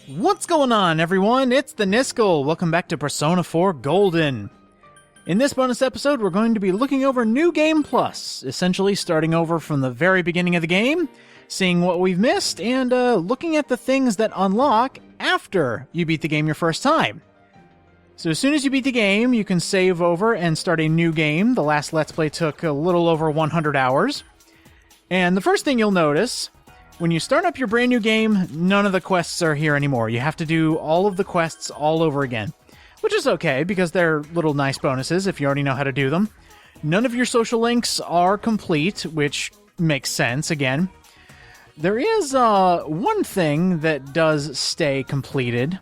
What's going on, everyone? It's the Niskel. Welcome back to Persona 4 Golden. In this bonus episode, we're going to be looking over New Game Plus, essentially starting over from the very beginning of the game, seeing what we've missed, and looking at the things that unlock after you beat the game your first time. So as soon as you beat the game, you can save over and start a new game. The last Let's Play took a little over 100 hours. And the first thing you'll notice, when you start up your brand new game, none of the quests are here anymore. You have to do all of the quests all over again. Which is okay, because they're little nice bonuses if you already know how to do them. None of your social links are complete, which makes sense, again. There is one thing that does stay completed,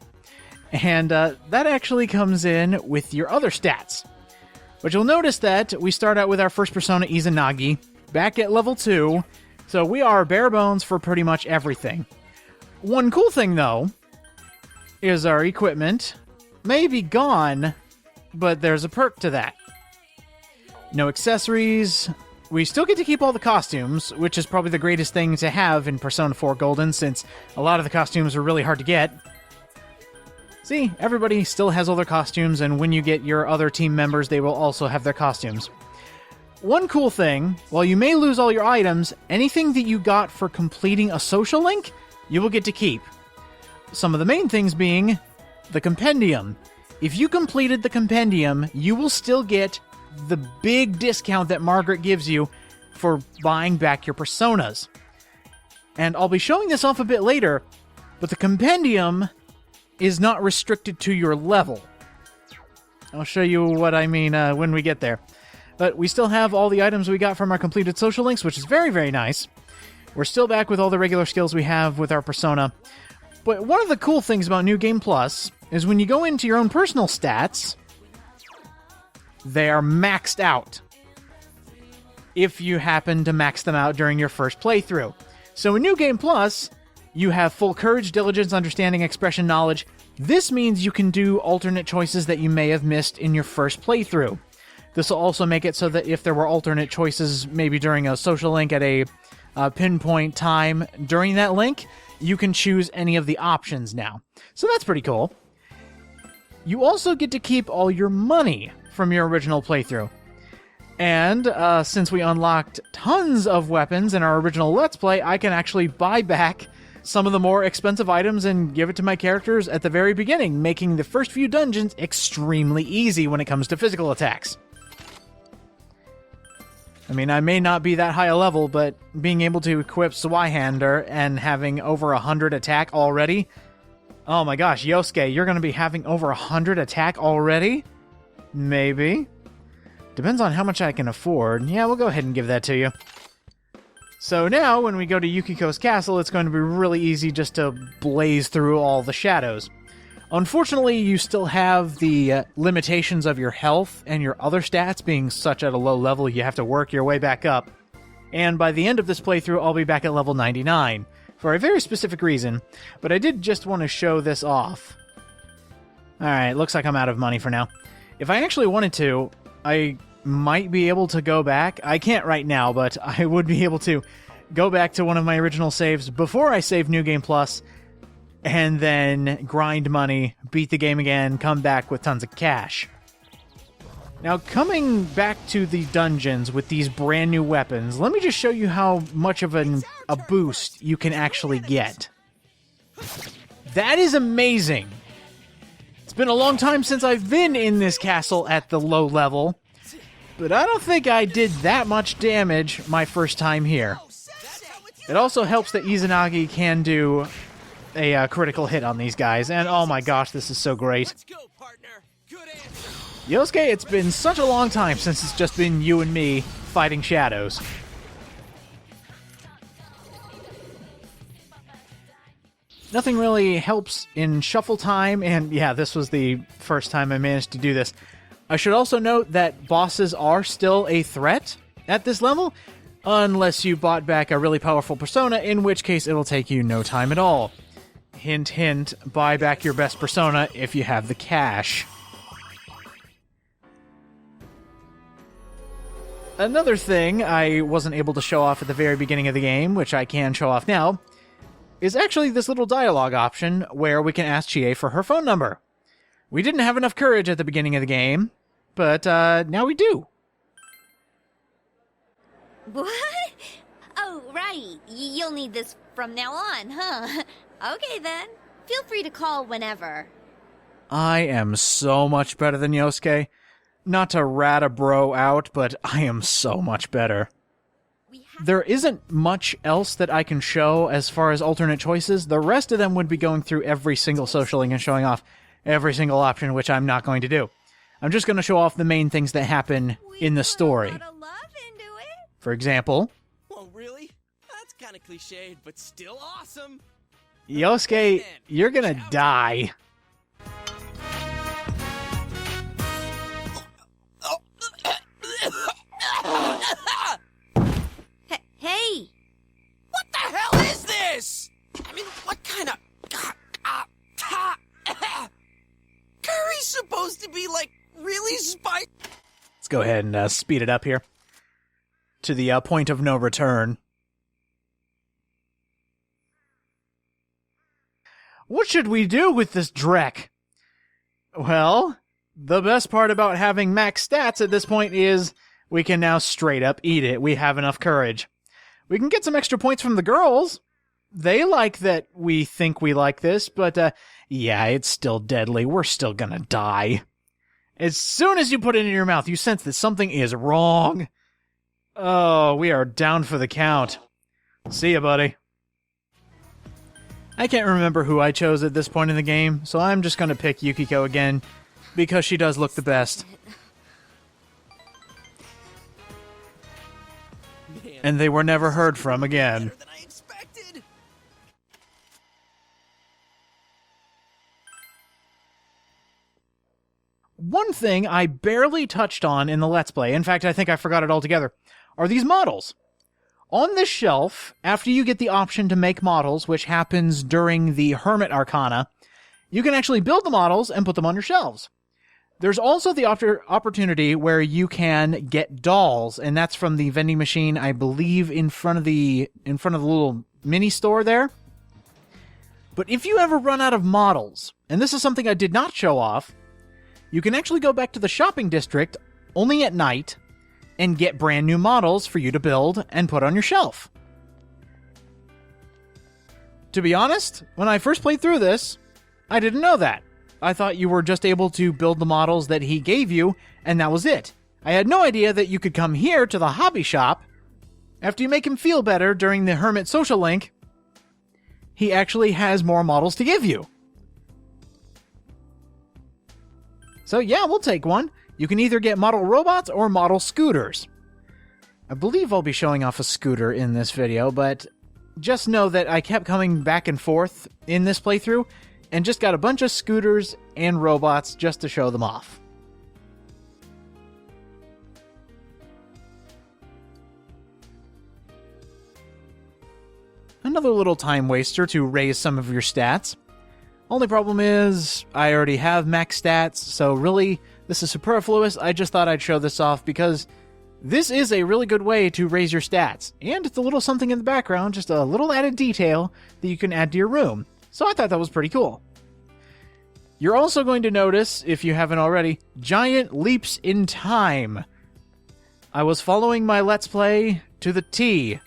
and that actually comes in with your other stats. But you'll notice that we start out with our first persona, Izanagi, back at level 2, so we are bare bones for pretty much everything. One cool thing, though, is our equipment may be gone, but there's a perk to that. No accessories. We still get to keep all the costumes, which is probably the greatest thing to have in Persona 4 Golden, since a lot of the costumes are really hard to get. See, everybody still has all their costumes, and when you get your other team members, they will also have their costumes. One cool thing, while you may lose all your items, anything that you got for completing a social link, you will get to keep. Some of the main things being the compendium. If you completed the compendium, you will still get the big discount that Margaret gives you for buying back your personas. And I'll be showing this off a bit later, but the compendium is not restricted to your level. I'll show you what I mean when we get there. But we still have all the items we got from our completed social links, which is very, very nice. We're still back with all the regular skills we have with our persona. But one of the cool things about New Game Plus is when you go into your own personal stats, they are maxed out. If you happen to max them out during your first playthrough. So in New Game Plus, you have full courage, diligence, understanding, expression, knowledge. This means you can do alternate choices that you may have missed in your first playthrough. This will also make it so that if there were alternate choices, maybe during a social link at a pinpoint time during that link, you can choose any of the options now. So that's pretty cool. You also get to keep all your money from your original playthrough. And since we unlocked tons of weapons in our original Let's Play, I can actually buy back some of the more expensive items and give it to my characters at the very beginning, making the first few dungeons extremely easy when it comes to physical attacks. I mean, I may not be that high a level, but being able to equip Zweihander and having over 100 attack already... Oh my gosh, Yosuke, you're going to be having over 100 attack already? Maybe. Depends on how much I can afford. Yeah, we'll go ahead and give that to you. So now, when we go to Yukiko's castle, it's going to be really easy just to blaze through all the shadows. Unfortunately, you still have the limitations of your health and your other stats being such at a low level, you have to work your way back up. And by the end of this playthrough, I'll be back at level 99, for a very specific reason, but I did just want to show this off. Alright, looks like I'm out of money for now. If I actually wanted to, I might be able to go back. I can't right now, but I would be able to go back to one of my original saves before I save New Game Plus, and then grind money, beat the game again, come back with tons of cash. Now, coming back to the dungeons with these brand new weapons, let me just show you how much of a boost you can actually get. That is amazing! It's been a long time since I've been in this castle at the low level, but I don't think I did that much damage my first time here. It also helps that Izanagi can do a critical hit on these guys, and oh my gosh, this is so great. Yosuke, it's been such a long time since it's just been you and me fighting shadows. Nothing really helps in shuffle time, and yeah, this was the first time I managed to do this. I should also note that bosses are still a threat at this level, unless you bought back a really powerful persona, in which case it'll take you no time at all. Hint, hint, buy back your best persona if you have the cash. Another thing I wasn't able to show off at the very beginning of the game, which I can show off now, is actually this little dialogue option where we can ask Chie for her phone number. We didn't have enough courage at the beginning of the game, but now we do. What? Oh, right. You'll need this from now on, huh? Okay, then. Feel free to call whenever. I am so much better than Yosuke. Not to rat a bro out, but I am so much better. There isn't much else that I can show as far as alternate choices. The rest of them would be going through every single social link and showing off every single option, which I'm not going to do. I'm just going to show off the main things that happen in the story. For example... Well, really? That's kind of cliched, but still awesome. Yosuke, you're gonna die. Hey! What the hell is this? I mean, what kind of... Curry's supposed to be, like, really spicy? Let's go ahead and speed it up here. To the point of no return. What should we do with this Drek? Well, the best part about having max stats at this point is we can now straight up eat it. We have enough courage. We can get some extra points from the girls. They like that we think we like this, but yeah, it's still deadly. We're still gonna die. As soon as you put it in your mouth, you sense that something is wrong. Oh, we are down for the count. See ya, buddy. I can't remember who I chose at this point in the game, so I'm just going to pick Yukiko again, because she does look the best. And they were never heard from again. Better than I expected. One thing I barely touched on in the Let's Play, in fact I think I forgot it altogether, are these models. On this shelf, after you get the option to make models, which happens during the Hermit Arcana, you can actually build the models and put them on your shelves. There's also the opportunity where you can get dolls, and that's from the vending machine, I believe, in front of the little mini store there. But if you ever run out of models, and this is something I did not show off, you can actually go back to the shopping district only at night and get brand new models for you to build and put on your shelf. To be honest, when I first played through this, I didn't know that. I thought you were just able to build the models that he gave you, and that was it. I had no idea that you could come here to the hobby shop. After you make him feel better during the Hermit Social Link, he actually has more models to give you. So yeah, we'll take one. You can either get model robots or model scooters. I believe I'll be showing off a scooter in this video, but just know that I kept coming back and forth in this playthrough and just got a bunch of scooters and robots just to show them off. Another little time waster to raise some of your stats. Only problem is, I already have max stats, so really, this is superfluous. I just thought I'd show this off because this is a really good way to raise your stats. And it's a little something in the background, just a little added detail that you can add to your room. So I thought that was pretty cool. You're also going to notice, if you haven't already, giant leaps in time. I was following my Let's Play to the T.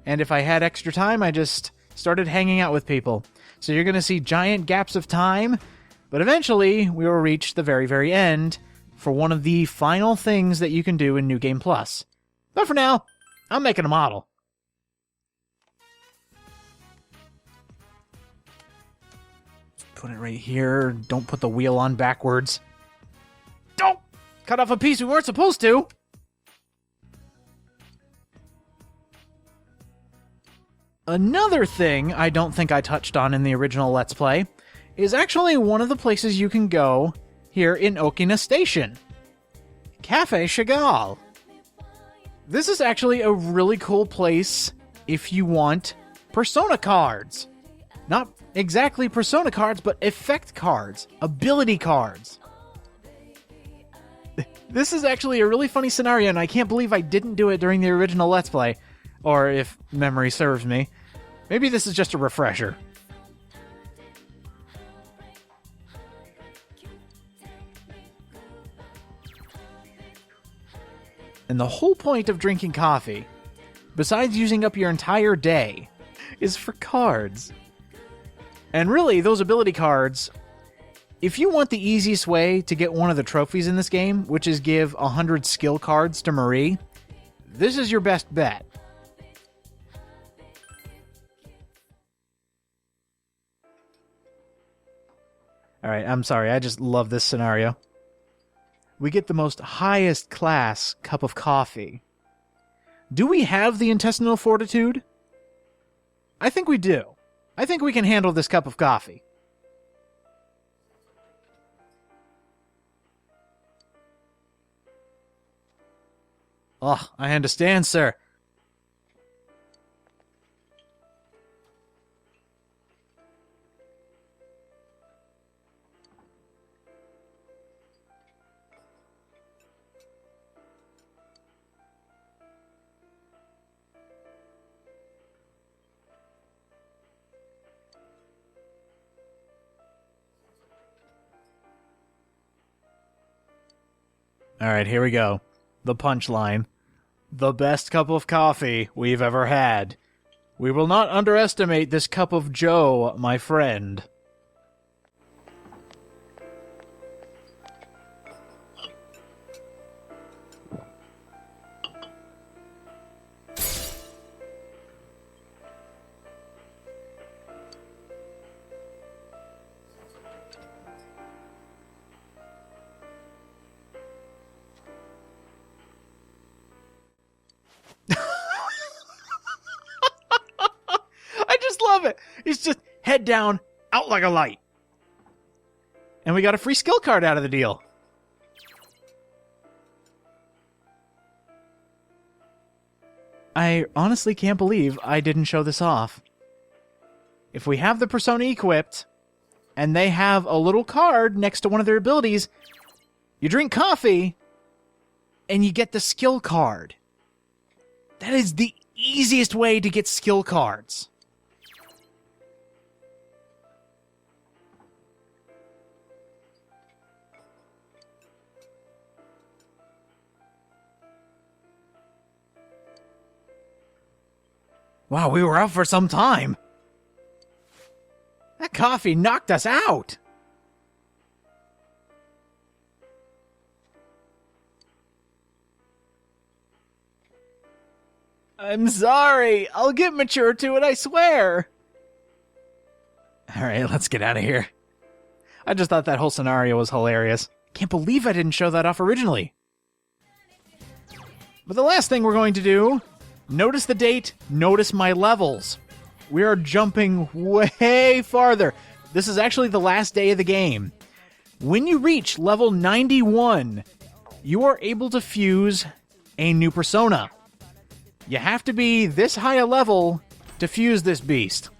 And if I had extra time, I just started hanging out with people. So you're going to see giant gaps of time, but eventually we will reach the very, very end for one of the final things that you can do in New Game Plus. But for now, I'm making a model. Put it right here. Don't put the wheel on backwards. Don't cut off a piece we weren't supposed to. Another thing I don't think I touched on in the original Let's Play is actually one of the places you can go here in Okina Station. Cafe Chagall. This is actually a really cool place if you want Persona cards. Not exactly Persona cards, but effect cards, ability cards. This is actually a really funny scenario, and I can't believe I didn't do it during the original Let's Play, or if memory serves me. Maybe this is just a refresher. And the whole point of drinking coffee, besides using up your entire day, is for cards. And really, those ability cards, if you want the easiest way to get one of the trophies in this game, which is give 100 skill cards to Marie, this is your best bet. Alright, I'm sorry, I just love this scenario. We get the most highest class cup of coffee. Do we have the intestinal fortitude? I think we do. I think we can handle this cup of coffee. Oh, I understand, sir. Alright, here we go. The punchline. The best cup of coffee we've ever had. We will not underestimate this cup of Joe, my friend. Love it. He's just head down, out like a light. And we got a free skill card out of the deal. I honestly can't believe I didn't show this off. If we have the persona equipped, and they have a little card next to one of their abilities, you drink coffee, and you get the skill card. That is the easiest way to get skill cards. Wow, we were out for some time. That coffee knocked us out. I'm sorry. I'll get mature to it, I swear. Alright, let's get out of here. I just thought that whole scenario was hilarious. Can't believe I didn't show that off originally. But the last thing we're going to do... Notice the date, notice my levels. We are jumping way farther. This is actually the last day of the game. When you reach level 91, you are able to fuse a new persona. You have to be this high a level to fuse this beast.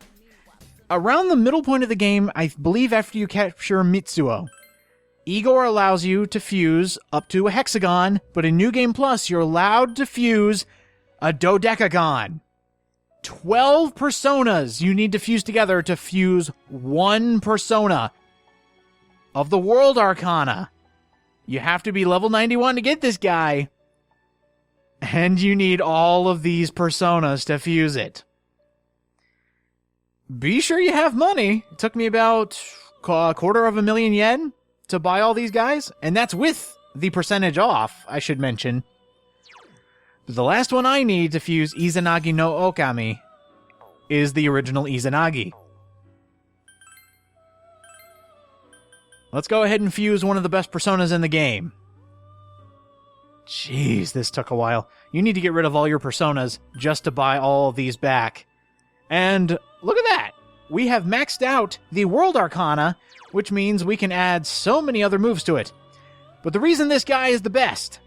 Around the middle point of the game, I believe after you capture Mitsuo, Igor allows you to fuse up to a hexagon, but in New Game Plus, you're allowed to fuse a dodecagon. 12 personas you need to fuse together to fuse one persona of the World Arcana. You have to be level 91 to get this guy. And you need all of these personas to fuse it. Be sure you have money. It took me about a $250,000 yen to buy all these guys. And that's with the percentage off, I should mention. The last one I need to fuse Izanagi no Okami is the original Izanagi. Let's go ahead and fuse one of the best personas in the game. Jeez, this took a while. You need to get rid of all your personas just to buy all of these back. And look at that! We have maxed out the World Arcana, which means we can add so many other moves to it. But the reason this guy is the best...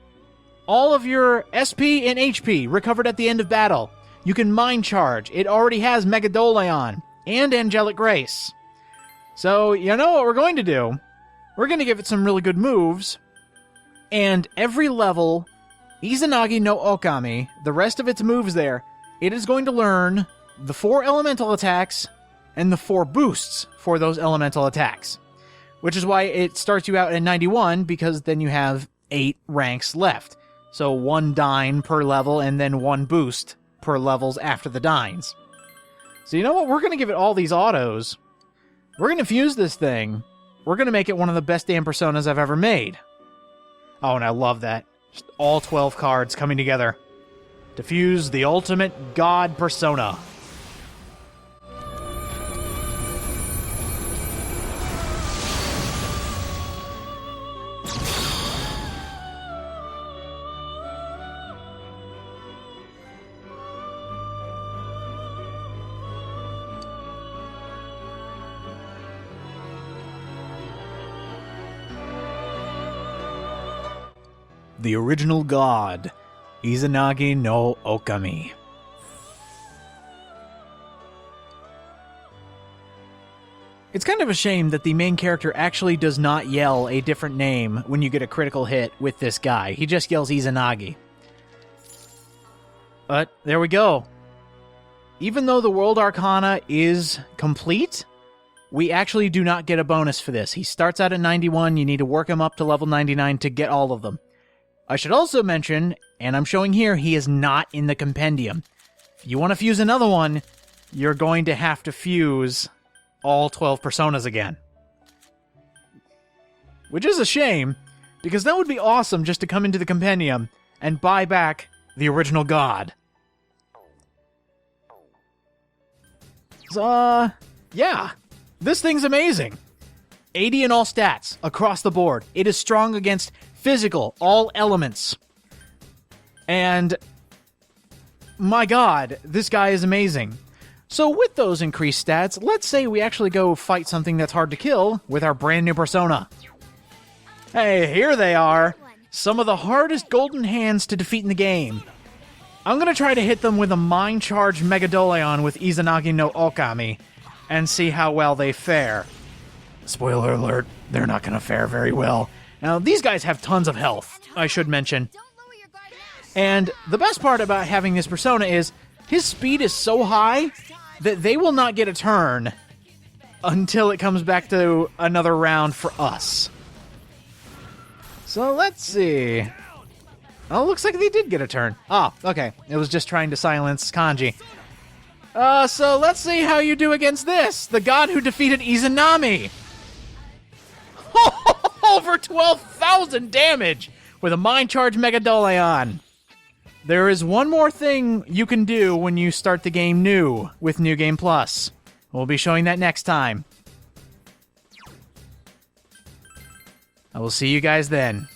All of your SP and HP recovered at the end of battle. You can Mind Charge. It already has Megadoleon and Angelic Grace. So, you know what we're going to do? We're going to give it some really good moves. And every level, Izanagi no Okami, the rest of its moves there, it is going to learn the 4 elemental attacks and the 4 boosts for those elemental attacks. Which is why it starts you out at 91, because then you have 8 ranks left. So 1 Dyne per level and then 1 boost per levels after the Dynes. So you know what? We're going to give it all these autos. We're going to fuse this thing. We're going to make it one of the best damn personas I've ever made. Oh, and I love that. Just all 12 cards coming together to fuse the ultimate god persona. The original god, Izanagi no Okami. It's kind of a shame that the main character actually does not yell a different name when you get a critical hit with this guy. He just yells Izanagi. But there we go. Even though the World Arcana is complete, we actually do not get a bonus for this. He starts out at 91, you need to work him up to level 99 to get all of them. I should also mention, and I'm showing here, he is not in the compendium. If you want to fuse another one, you're going to have to fuse all 12 personas again. Which is a shame, because that would be awesome just to come into the compendium and buy back the original god. So, yeah. This thing's amazing. 80 in all stats, across the board. It is strong against physical, all elements. And my god, this guy is amazing. So with those increased stats, let's say we actually go fight something that's hard to kill with our brand new persona. Hey, here they are. Some of the hardest golden hands to defeat in the game. I'm going to try to hit them with a Mind Charge Megadoleon with Izanagi no Okami and see how well they fare. Spoiler alert, they're not going to fare very well. Now, these guys have tons of health, I should mention. And the best part about having this persona is his speed is so high that they will not get a turn until it comes back to another round for us. So let's see. Oh, looks like they did get a turn. Ah, okay. It was just trying to silence Kanji. So let's see how you do against this. The god who defeated Izanami. Over 12,000 damage with a Mind Charge Megadoleon. There is one more thing you can do when you start the game new with New Game Plus. We'll be showing that next time. I will see you guys then.